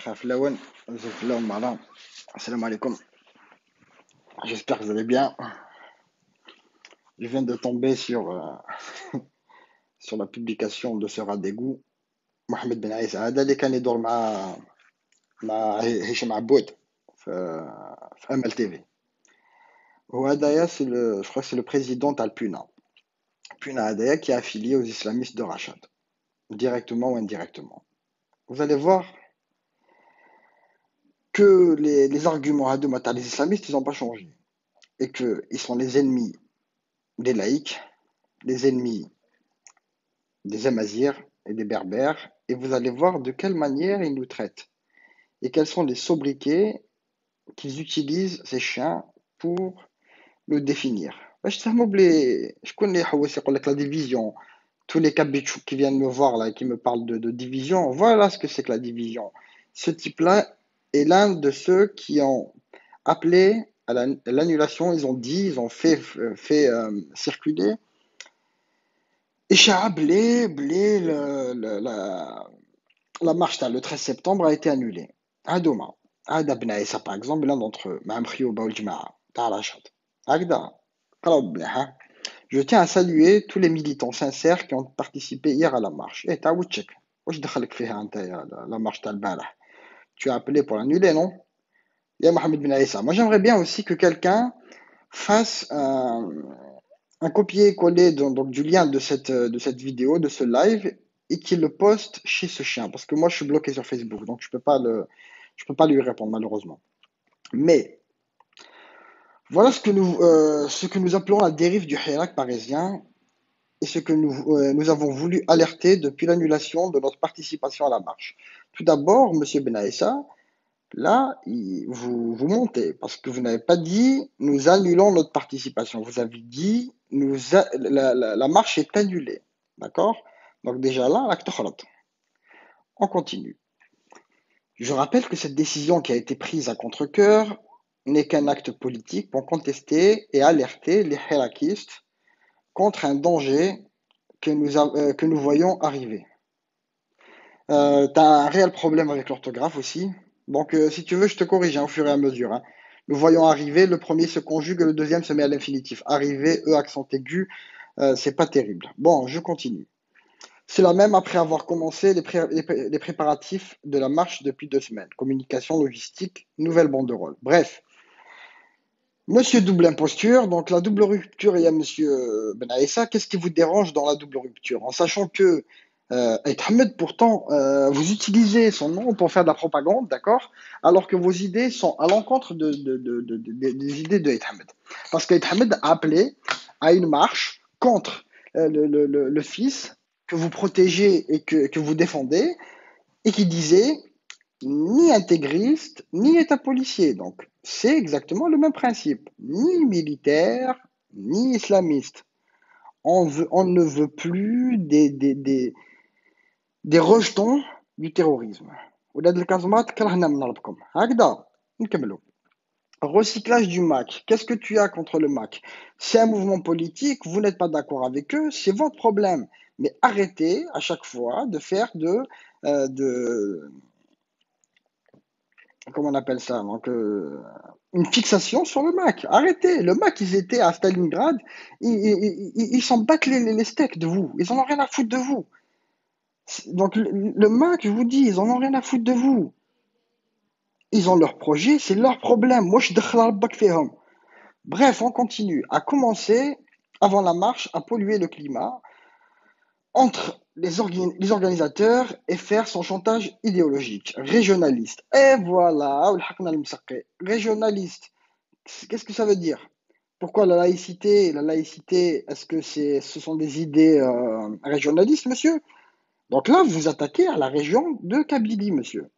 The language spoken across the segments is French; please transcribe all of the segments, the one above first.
Khaflaouen, Zoflaoum, Malam. Assalamu alaikum. J'espère que vous allez bien. Je viens de tomber sur la publication de ce rat d'égout, Mohamed Ben Aïssa. هذا اللي كان يدور مع هشام عبود في ML TV. وهدايا je crois que c'est le président d'Alpuna. Puna Hadaya qui est affilié aux islamistes de Rachad, directement ou indirectement. Vous allez voir que les arguments à deux des islamistes, ils n'ont pas changé. Et qu'ils sont les ennemis des laïcs, les ennemis des Amazirs et des Berbères, et vous allez voir de quelle manière ils nous traitent et quels sont les sobriquets qu'ils utilisent, ces chiens, pour nous définir. Je connais la division. Tous les cabichous qui viennent me voir là, qui me parlent de division, voilà ce que c'est que la division. Ce type-là est l'un de ceux qui ont appelé à l'annulation. Ils ont dit, ils ont fait circuler إشاعة بلي la marche le 13 septembre a été annulée. هادوما هذا بن عيسى par exemple l'un d'entre eux مع مخيوبة والجماعة تاع رشاد هكذا قراو مليح. Je tiens à saluer tous les militants sincères qui ont participé hier à la marche. Et t'as وجهك واش دخلك فيها انت la marche تاع البارح. Tu as appelé pour l'annuler, non? Ya Mohamed Ben Aïssa. Moi j'aimerais bien aussi que quelqu'un fasse un copier-coller donc, du lien de cette vidéo, de ce live, et qu'il le poste chez ce chien. Parce que moi, je suis bloqué sur Facebook, donc je peux pas lui répondre, malheureusement. Mais, voilà ce que nous appelons la dérive du Hirak parisien, et ce que nous avons voulu alerter depuis l'annulation de notre participation à la marche. Tout d'abord, Monsieur Benaïssa, là, vous montez, parce que vous n'avez pas dit nous annulons notre participation. Vous avez dit la marche est annulée. D'accord? Donc déjà là, l'acte khalat. On continue. Je rappelle que cette décision qui a été prise à contre-cœur n'est qu'un acte politique pour contester et alerter les hirakistes contre un danger que nous voyons arriver. T'as un réel problème avec l'orthographe aussi. Donc, si tu veux, je te corrige au fur et à mesure. Nous voyons arriver, le premier se conjugue, le deuxième se met à l'infinitif. Arriver, accent aigu, c'est pas terrible. Bon, je continue. C'est la même après avoir commencé les préparatifs de la marche depuis 2 semaines. Communication, logistique, nouvelle banderole. Bref. Monsieur double imposture, donc la double rupture, il y a monsieur Ben Aïssa. Qu'est-ce qui vous dérange dans la double rupture? En sachant que Aït Hamed, pourtant, vous utilisez son nom pour faire de la propagande, d'accord? Alors que vos idées sont à l'encontre des idées de Aït Hamed. Parce qu'Aït Hamed a appelé à une marche contre le fils que vous protégez et que vous défendez, et qui disait ni intégriste, ni État policier. Donc, c'est exactement le même principe. Ni militaire, ni islamiste. On ne veut plus des rejetons du terrorisme. Recyclage du MAC. Qu'est-ce que tu as contre le MAC? C'est un mouvement politique, vous n'êtes pas d'accord avec eux, c'est votre problème. Mais arrêtez à chaque fois de faire comment on appelle ça? Donc, une fixation sur le MAC. Arrêtez. Le MAC, ils étaient à Stalingrad, ils s'en battent les steaks de vous. Ils en ont rien à foutre de vous. Donc, le MAC, je vous dis, ils en ont rien à foutre de vous. Ils ont leur projet, c'est leur problème. Moi, je suis. Bref, on continue. À commencer, avant la marche, à polluer le climat entre les organisateurs et faire son chantage idéologique, régionaliste. Et voilà, régionaliste. Qu'est-ce que ça veut dire? Pourquoi la laïcité? La laïcité, est-ce que ce sont des idées régionalistes, monsieur? Donc là, vous attaquez à la région de Kabylie, monsieur.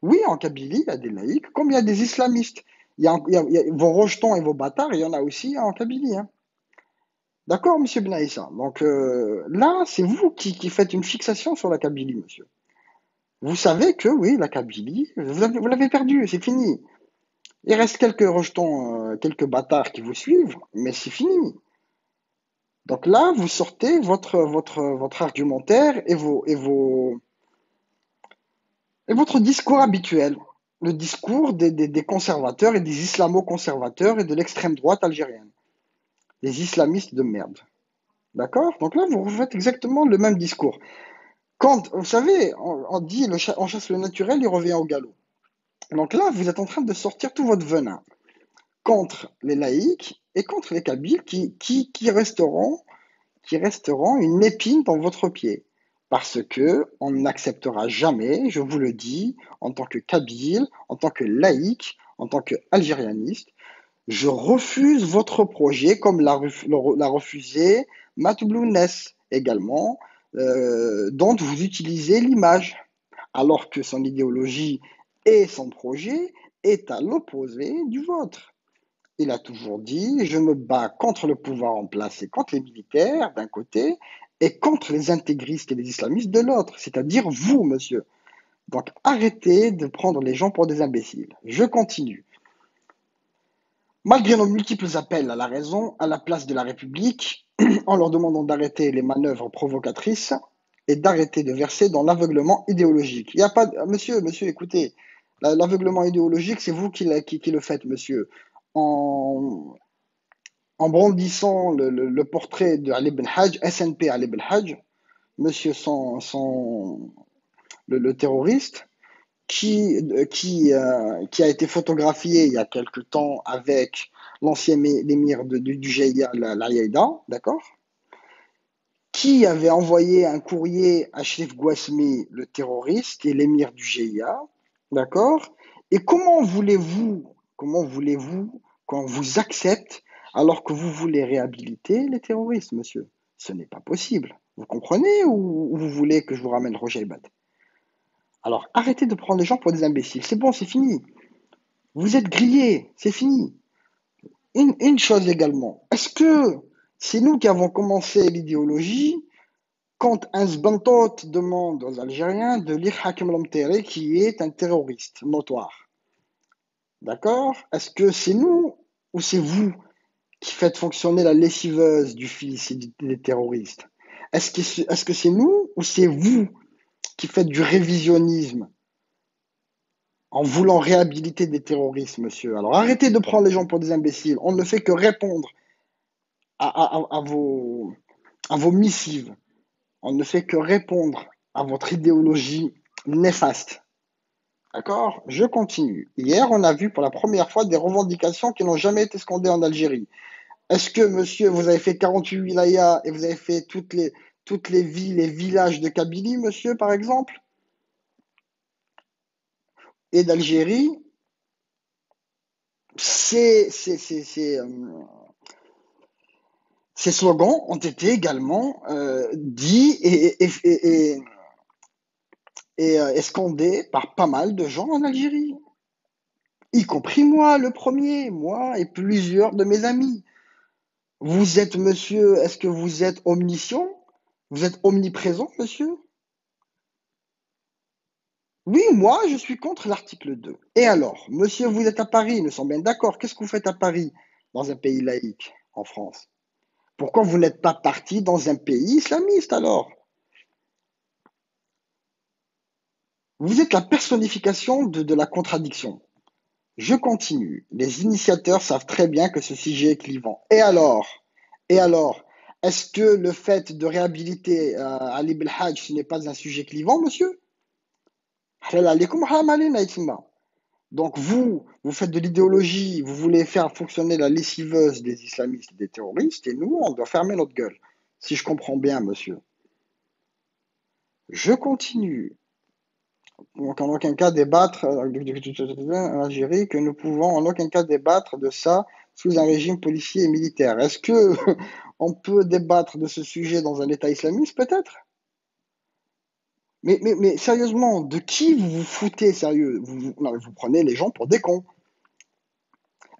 Oui, en Kabylie, il y a des laïcs, comme il y a des islamistes. Il y a vos rejetons et vos bâtards, il y en a aussi en Kabylie. Hein. D'accord, monsieur Benaïssa. Donc là, c'est vous qui faites une fixation sur la Kabylie, monsieur. Vous savez que, oui, la Kabylie, vous l'avez perdu, c'est fini. Il reste quelques rejetons, quelques bâtards qui vous suivent, mais c'est fini. Donc là, vous sortez votre argumentaire et vos Et votre discours habituel, le discours des conservateurs et des islamo-conservateurs et de l'extrême droite algérienne, les islamistes de merde. D'accord? Donc là, vous faites exactement le même discours. Quand, vous savez, on dit on chasse le naturel, il revient au galop. Donc là, vous êtes en train de sortir tout votre venin contre les laïcs et contre les kabyles qui resteront une épine dans votre pied. Parce que on n'acceptera jamais, je vous le dis, en tant que kabyle, en tant que laïc, en tant que algérianiste, je refuse votre projet comme l'a refusé Matoublou Ness également, dont vous utilisez l'image, alors que son idéologie et son projet est à l'opposé du vôtre. Il a toujours dit, je me bats contre le pouvoir en place et contre les militaires d'un côté et contre les intégristes et les islamistes de l'autre, c'est-à-dire vous, monsieur. Donc arrêtez de prendre les gens pour des imbéciles. Je continue. Malgré nos multiples appels à la raison, à la place de la République, en leur demandant d'arrêter les manœuvres provocatrices et d'arrêter de verser dans l'aveuglement idéologique. Il n'y a pas monsieur, écoutez, l'aveuglement idéologique, c'est vous qui le faites, monsieur. En, en brandissant le portrait de Ali Ben Hajj, SNP Ali Ben Hajj, monsieur le terroriste, qui a été photographié il y a quelque temps avec l'ancien émir du GIA, la Yaïda, d'accord? Qui avait envoyé un courrier à Sherif Gouasmi, le terroriste, qui est l'émir du GIA, d'accord? Et comment voulez-vous qu'on vous accepte alors que vous voulez réhabiliter les terroristes, monsieur? Ce n'est pas possible. Vous comprenez ou vous voulez que je vous ramène Roger Ebert? Alors arrêtez de prendre les gens pour des imbéciles. C'est bon, c'est fini. Vous êtes grillés, c'est fini. Une chose également, est-ce que c'est nous qui avons commencé l'idéologie quand un Sbantot demande aux Algériens de lire Hakim Lamtere, qui est un terroriste notoire? D'accord? Est-ce que c'est nous ou c'est vous qui faites fonctionner la lessiveuse du fils des terroristes? Est-ce que c'est nous ou c'est vous qui faites du révisionnisme en voulant réhabiliter des terroristes, monsieur? Alors arrêtez de prendre les gens pour des imbéciles. On ne fait que répondre à vos missives. On ne fait que répondre à votre idéologie néfaste. D'accord? Je continue. Hier, on a vu pour la première fois des revendications qui n'ont jamais été scandées en Algérie. Est-ce que, monsieur, vous avez fait 48 wilayas et vous avez fait toutes les villes et villages de Kabylie, monsieur, par exemple, et d'Algérie? Ces slogans ont été également dits et scandés par pas mal de gens en Algérie, y compris moi, le premier, moi et plusieurs de mes amis. Vous êtes, monsieur, est-ce que vous êtes omniscient? Vous êtes omniprésent, monsieur? Oui, moi, je suis contre l'article 2. Et alors, monsieur, vous êtes à Paris, nous sommes bien d'accord. Qu'est-ce que vous faites à Paris, dans un pays laïque, en France? Pourquoi vous n'êtes pas parti dans un pays islamiste alors? Vous êtes la personnification de la contradiction. Je continue. Les initiateurs savent très bien que ce sujet est clivant. Et alors? Et alors? Est-ce que le fait de réhabiliter Ali Belhadj, ce n'est pas un sujet clivant, monsieur? Halal alaykoum, haram alayna, yatima. Donc vous faites de l'idéologie, vous voulez faire fonctionner la lessiveuse des islamistes et des terroristes, et nous, on doit fermer notre gueule. Si je comprends bien, monsieur. Je continue. Donc en aucun cas débattre en Algérie que nous pouvons en aucun cas débattre de ça sous un régime policier et militaire. Est-ce que on peut débattre de ce sujet dans un État islamiste peut-être? Mais sérieusement, de qui vous vous foutez sérieux? Non, vous prenez les gens pour des cons.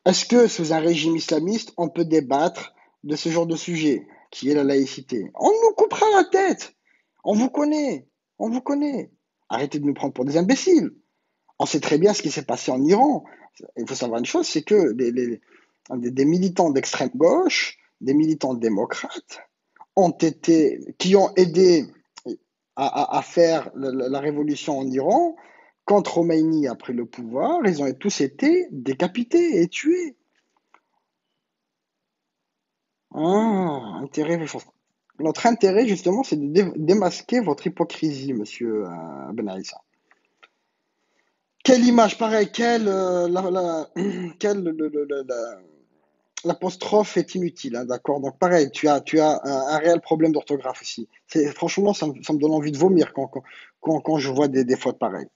Est-ce que sous un régime islamiste, on peut débattre de ce genre de sujet, qui est la laïcité? On nous coupera la tête. On vous connaît. On vous connaît. Arrêtez de nous prendre pour des imbéciles. On sait très bien ce qui s'est passé en Iran. Il faut savoir une chose, c'est que des militants d'extrême gauche, des militants démocrates, qui ont aidé à faire la révolution en Iran, quand Khomeini a pris le pouvoir, ils ont tous été décapités et tués. Ah, intérêt, notre intérêt, justement, c'est de démasquer votre hypocrisie, monsieur Ben Aïssa. Quelle image, pareil, quelle, l'apostrophe est inutile, hein, d'accord? Donc, pareil, tu as un réel problème d'orthographe ici. Franchement, ça me donne envie de vomir quand je vois des fautes pareilles.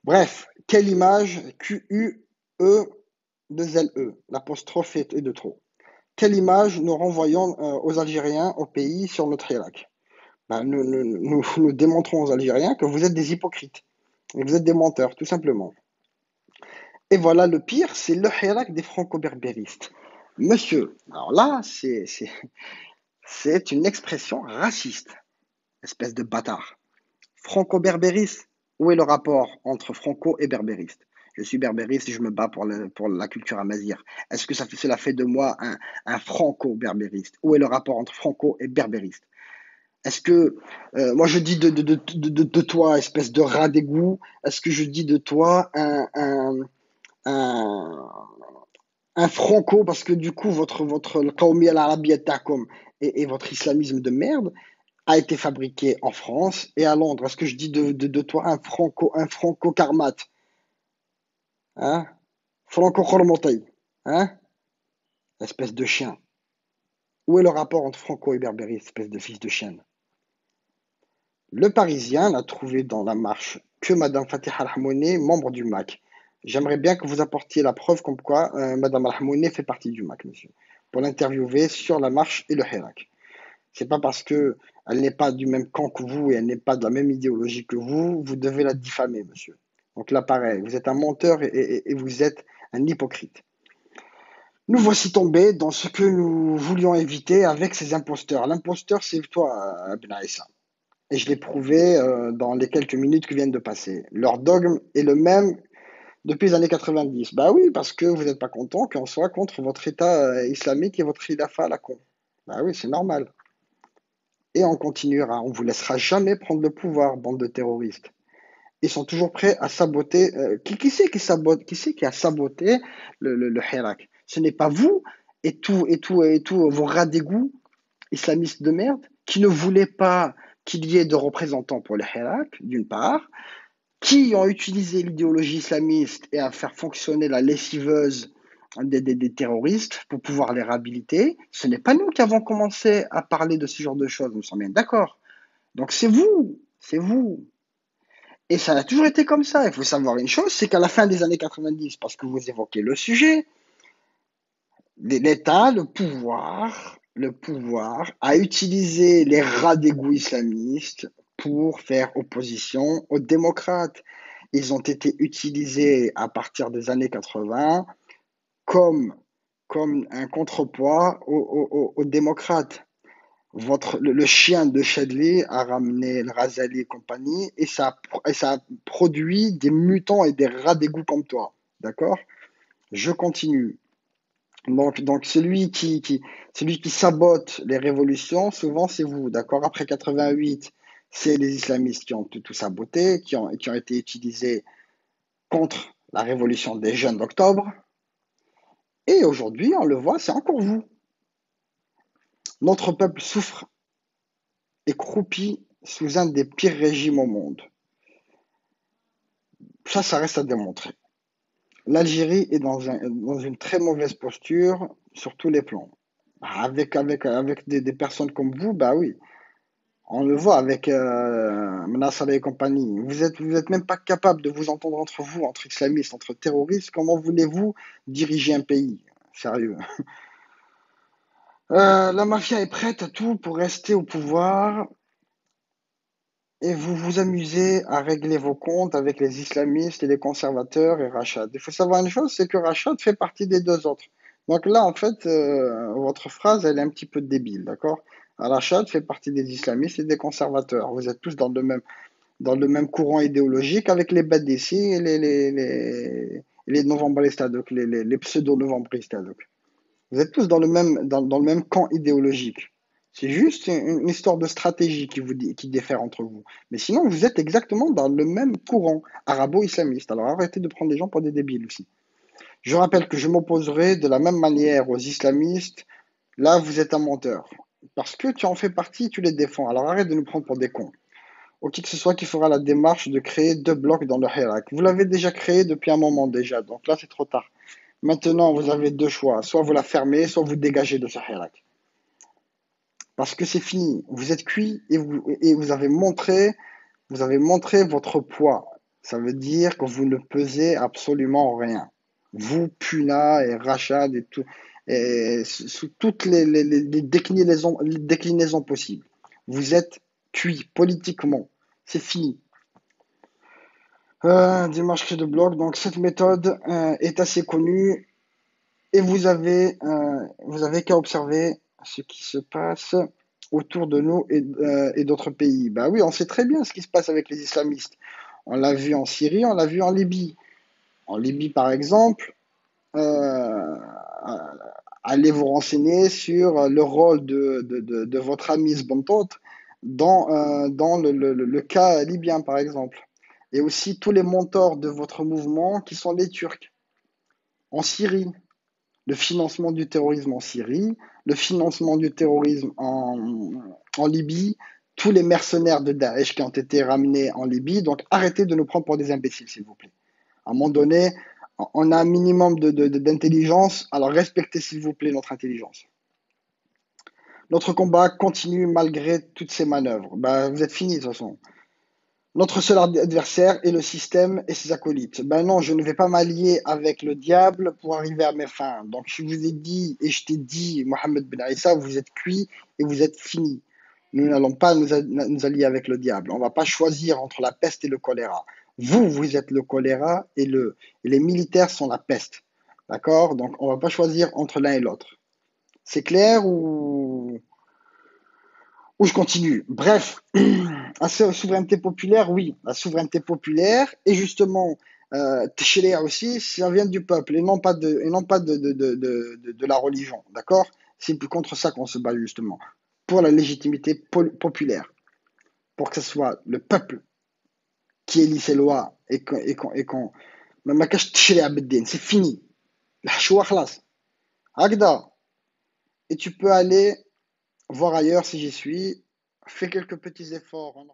Bref, quelle image, Q-U-E, 2 L-E, l'apostrophe est de trop. Quelle image nous renvoyons aux Algériens, au pays, sur notre Hirak? Ben, nous démontrons aux Algériens que vous êtes des hypocrites. Et vous êtes des menteurs, tout simplement. Et voilà, le pire, c'est le Hirak des franco-berbéristes. Monsieur, alors là, c'est une expression raciste, espèce de bâtard. Franco-berbériste, où est le rapport entre franco et berbériste? Je suis berbériste et je me bats pour la culture amazigh. Est-ce que cela fait de moi un franco-berbériste? Où est le rapport entre franco et berbériste? Est-ce que moi je dis de toi, espèce de rat d'égout, est-ce que je dis de toi un, un franco, parce que du coup votre qawmiya al-arabiyya ta'kom et votre islamisme de merde a été fabriqué en France et à Londres. Est-ce que je dis de toi un franco karmat, hein? Franco Khormotay, hein? Espèce de chien. Où est le rapport entre franco et berbérie, espèce de fils de chienne? Le Parisien n'a trouvé dans la marche que Madame Fatih Al-Hamouni, membre du MAC. J'aimerais bien que vous apportiez la preuve comme quoi Madame Al-Hamouni fait partie du MAC, monsieur, pour l'interviewer sur la marche et le Hirak. C'est pas parce que elle n'est pas du même camp que vous et elle n'est pas de la même idéologie que vous devez la diffamer, monsieur. Donc là, pareil, vous êtes un menteur et vous êtes un hypocrite. Nous voici tombés dans ce que nous voulions éviter avec ces imposteurs. L'imposteur, c'est toi, Ben Aïssa. Et je l'ai prouvé dans les quelques minutes qui viennent de passer. Leur dogme est le même depuis les années 90. Bah oui, parce que vous n'êtes pas content qu'on soit contre votre État islamique et votre khilafa à la con. Bah oui, c'est normal. Et on continuera. On ne vous laissera jamais prendre le pouvoir, bande de terroristes. Ils sont toujours prêts à saboter. Qui c'est qui a saboté le Hirak? Ce n'est pas vous et tout vos rats d'égout islamistes de merde qui ne voulaient pas qu'il y ait de représentants pour le Hirak, d'une part, qui ont utilisé l'idéologie islamiste et à faire fonctionner la lessiveuse des terroristes pour pouvoir les réhabiliter. Ce n'est pas nous qui avons commencé à parler de ce genre de choses, nous sommes bien d'accord. Donc c'est vous. Et ça a toujours été comme ça. Il faut savoir une chose, c'est qu'à la fin des années 90, parce que vous évoquez le sujet, l'État, le pouvoir a utilisé les rats d'égout islamistes pour faire opposition aux démocrates. Ils ont été utilisés à partir des années 80 comme, comme un contrepoids aux démocrates. Le chien de Shadley a ramené le Razali et compagnie et ça a produit des mutants et des rats d'égout comme toi. D'accord? Je continue. Donc celui qui sabote les révolutions, souvent c'est vous, d'accord? Après 88, c'est les islamistes qui ont tout saboté, qui ont été utilisés contre la révolution des jeunes d'octobre. Et aujourd'hui, on le voit, c'est encore vous. Notre peuple souffre et croupit sous un des pires régimes au monde. Ça reste à démontrer. L'Algérie est dans une très mauvaise posture sur tous les plans. Avec des personnes comme vous, bah oui. On le voit avec Mnassar et compagnie. Vous êtes même pas capable de vous entendre entre vous, entre islamistes, entre terroristes. Comment voulez-vous diriger un pays? Sérieux. La mafia est prête à tout pour rester au pouvoir et vous vous amusez à régler vos comptes avec les islamistes et les conservateurs et Rachad. Il faut savoir une chose, c'est que Rachad fait partie des deux autres. Donc là, en fait, votre phrase, elle est un petit peu débile, d'accord? Rachad fait partie des islamistes et des conservateurs. Vous êtes tous dans le même courant idéologique avec les Badissi et les novembristes, donc les pseudo-novembristes. Donc. Vous êtes tous dans le même camp idéologique. C'est juste une histoire de stratégie qui diffère entre vous. Mais sinon, vous êtes exactement dans le même courant arabo-islamiste. Alors arrêtez de prendre les gens pour des débiles aussi. Je rappelle que je m'opposerai de la même manière aux islamistes. Là, vous êtes un menteur. Parce que tu en fais partie, tu les défends. Alors arrête de nous prendre pour des cons. Ou qui que ce soit qui fera la démarche de créer deux blocs dans le Hirak. Vous l'avez déjà créé depuis un moment déjà, donc là c'est trop tard. Maintenant, vous avez deux choix. Soit vous la fermez, soit vous dégagez de ce Hirak. Parce que c'est fini. Vous êtes cuit et vous avez montré votre poids. Ça veut dire que vous ne pesez absolument rien. Vous, Puna et Rachad et tout, et sous toutes les déclinaisons possibles. Vous êtes cuit politiquement. C'est fini. Démarche de blog. Donc cette méthode est assez connue et vous avez qu'à observer ce qui se passe autour de nous et d'autres pays. Bah oui, on sait très bien ce qui se passe avec les islamistes. On l'a vu en Syrie, on l'a vu en Libye. En Libye, par exemple, euh, allez vous renseigner sur le rôle de votre ami Sbantot dans le cas libyen, par exemple. Et aussi tous les mentors de votre mouvement qui sont les Turcs en Syrie. Le financement du terrorisme en Syrie, le financement du terrorisme en Libye, tous les mercenaires de Daesh qui ont été ramenés en Libye. Donc arrêtez de nous prendre pour des imbéciles, s'il vous plaît. À un moment donné, on a un minimum d'intelligence, alors respectez, s'il vous plaît, notre intelligence. Notre combat continue malgré toutes ces manœuvres. Bah, vous êtes finis, de toute façon. Notre seul adversaire est le système et ses acolytes. Ben non, je ne vais pas m'allier avec le diable pour arriver à mes fins. Donc je vous ai dit et je t'ai dit, Mohamed Ben Aïssa, vous êtes cuit et vous êtes fini. Nous n'allons pas nous allier avec le diable. On ne va pas choisir entre la peste et le choléra. Vous, vous êtes le choléra et les militaires sont la peste. D'accord? Donc on ne va pas choisir entre l'un et l'autre. C'est clair ou je continue? Bref, la souveraineté populaire, oui, la souveraineté populaire, et justement, Tchèlea aussi, ça vient du peuple, et non pas de la religion, d'accord? C'est contre ça qu'on se bat, justement, pour la légitimité populaire, pour que ce soit le peuple qui élit ses lois, et qu'on. ما كاش تشريع بالدين, c'est fini. الحشوة خلاص. هكذا. Et tu peux aller voir ailleurs si j'y suis. Fais quelques petits efforts.